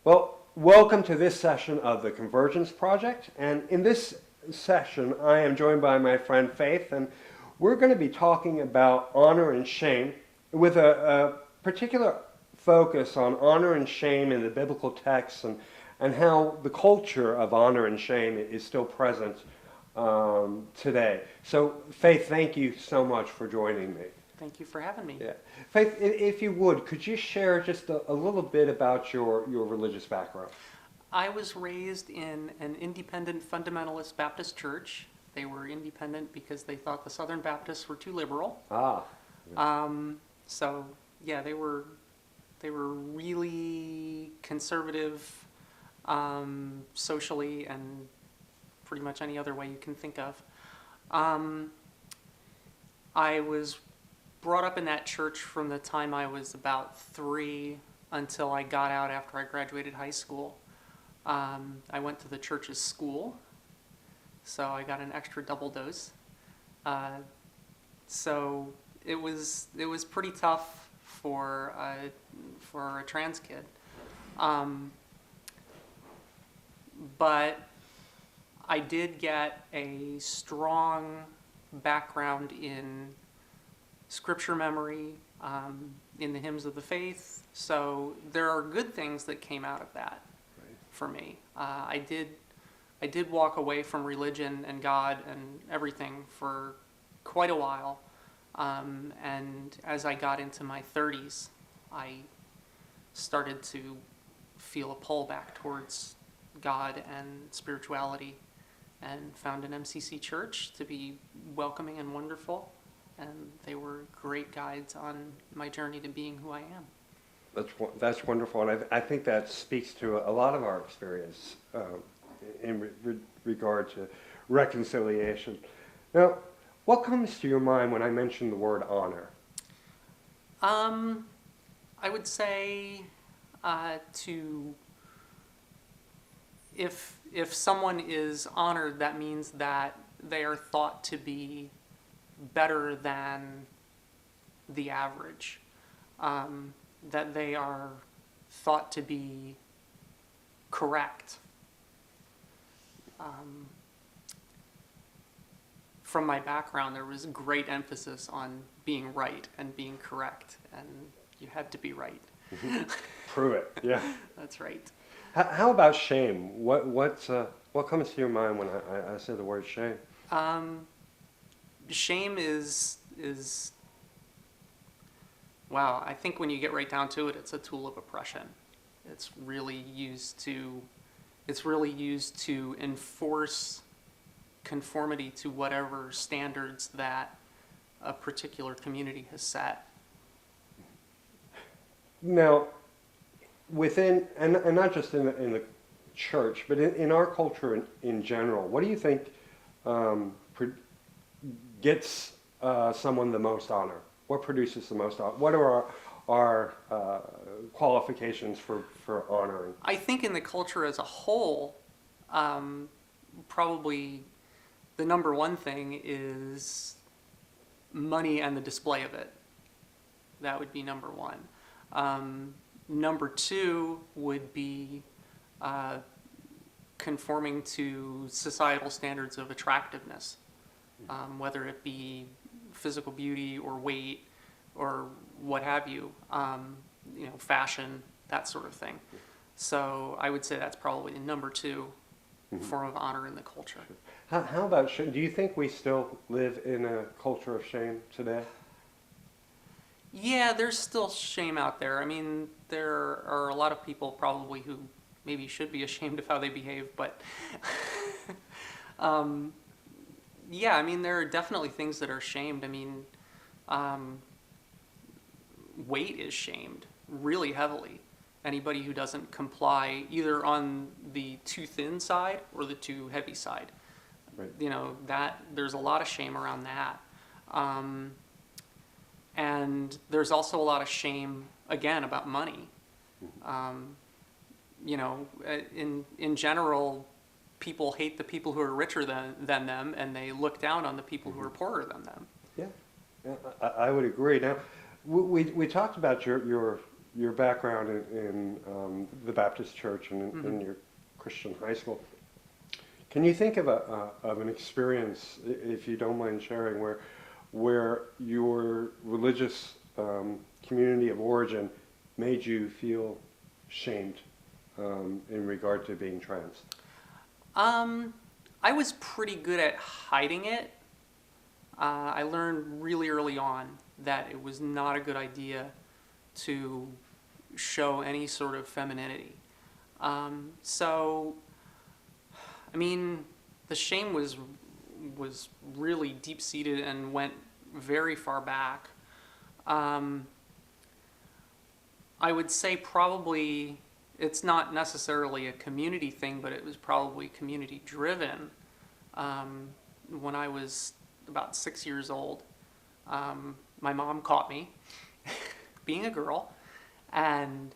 Well, welcome to this session of the Convergence Project. And in this session, I am joined by my friend Faith, and we're going to be talking about honor and shame with a particular focus on honor and shame in the biblical texts and how the culture of honor and shame is still present today. So, Faith, thank you so much for joining me. Thank you for having me. Yeah. Faith, if you would, could you share just a little bit about your religious background? I was raised in an independent fundamentalist Baptist church. They were independent because they thought the Southern Baptists were too liberal. Ah. So yeah, they were really conservative, socially and pretty much any other way you can think of. I was brought up in that church from the time I was about 3 until I got out after I graduated high school. I went to the church's school, so I got an extra double dose. So it was pretty tough for a trans kid, but I did get a strong background in scripture memory, in the hymns of the faith. So there are good things that came out of that for me. I did walk away from religion and God and everything for quite a while. And as I got into my 30s, I started to feel a pull back towards God and spirituality, and found an MCC church to be welcoming and wonderful. And they were great guides on my journey to being who I am. That's wonderful, and I think that speaks to a lot of our experience in regard to reconciliation. Now, what comes to your mind when I mention the word honor? I would say if someone is honored, that means that they are thought to be better than the average, that they are thought to be correct. From my background, there was great emphasis on being right and being correct, and you had to be right. Prove it, yeah. That's right. How about shame? What comes to your mind when I say the word shame? Shame is wow, I think when you get right down to it, it's a tool of oppression. It's really used to enforce conformity to whatever standards that a particular community has set. Now, within, and not just in the church, but in our culture in general, what do you think gets someone the most honor? What produces the most honor? What are our qualifications for honoring? I think in the culture as a whole, probably the number one thing is money and the display of it. That would be number one. Number two would be conforming to societal standards of attractiveness, whether it be physical beauty or weight or what have you, fashion, that sort of thing. So I would say that's probably the number two form of honor in the culture. How about shame? Do you think we still live in a culture of shame today? Yeah, there's still shame out there. I mean, there are a lot of people probably who maybe should be ashamed of how they behave, but yeah, I mean, there are definitely things that are shamed. I mean, weight is shamed really heavily. Anybody who doesn't comply either on the too thin side or the too heavy side. Right. That there's a lot of shame around that. And there's also a lot of shame, again, about money. In general, people hate the people who are richer than them, and they look down on the people who are poorer than them. Yeah, I would agree. Now, we talked about your your background in the Baptist church and in your Christian high school, can you think of an experience, if you don't mind sharing, where your religious community of origin made you feel shamed in regard to being trans? I was pretty good at hiding it. I learned really early on that it was not a good idea to show any sort of femininity. So, I mean, the shame was really deep-seated and went very far back. I would say probably it's not necessarily a community thing, but it was probably community-driven. When I was about 6 years old, my mom caught me being a girl, and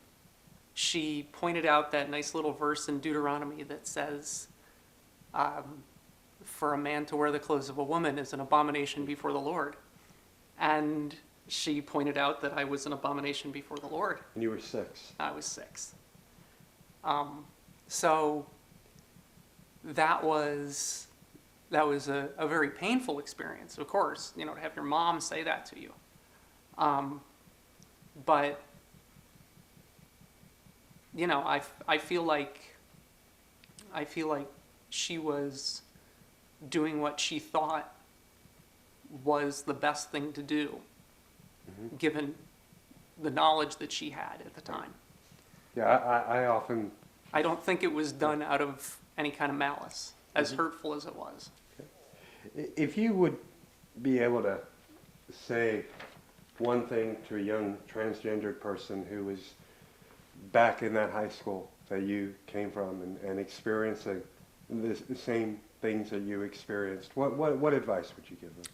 she pointed out that nice little verse in Deuteronomy that says, for a man to wear the clothes of a woman is an abomination before the Lord. And she pointed out that I was an abomination before the Lord. And you were 6. I was 6. So that was a very painful experience, of course, to have your mom say that to you. But I feel like she was doing what she thought was the best thing to do, given the knowledge that she had at the time. Yeah, I don't think it was done out of any kind of malice, as hurtful as it was. If you would be able to say one thing to a young transgendered person who was back in that high school that you came from and experiencing the same things that you experienced, what advice would you give them?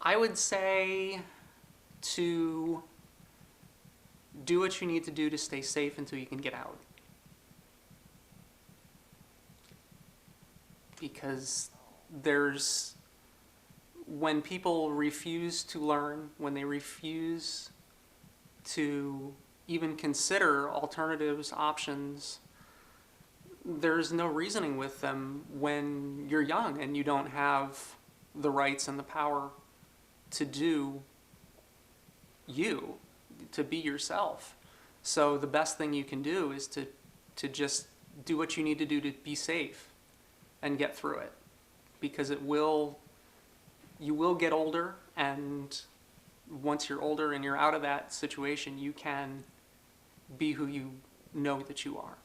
I would say to do what you need to do to stay safe until you can get out. Because when people refuse to learn, when they refuse to even consider alternatives, options, there's no reasoning with them when you're young and you don't have the rights and the power to do to be yourself. So the best thing you can do is to just do what you need to do to be safe and get through it, because you will get older, and once you're older and you're out of that situation, you can be who you know that you are.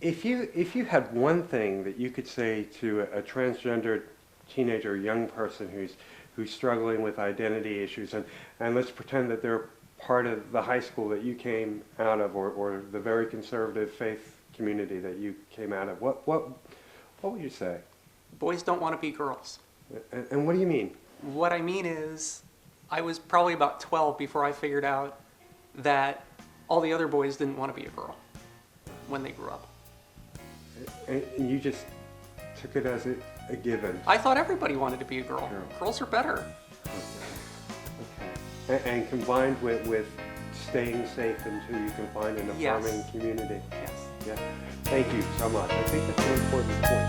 If you had one thing that you could say to a transgendered teenager, young person who's struggling with identity issues, and let's pretend that they're part of the high school that you came out of, or the very conservative faith community that you came out of, what would you say? Boys don't want to be girls. And what do you mean? What I mean is, I was probably about 12 before I figured out that all the other boys didn't want to be a girl when they grew up. And you just took it as a given. I thought everybody wanted to be a girl. Girls are better. Okay. And combined with staying safe until you can find an affirming community. Yes. Yeah. Thank you so much. I think that's an important point.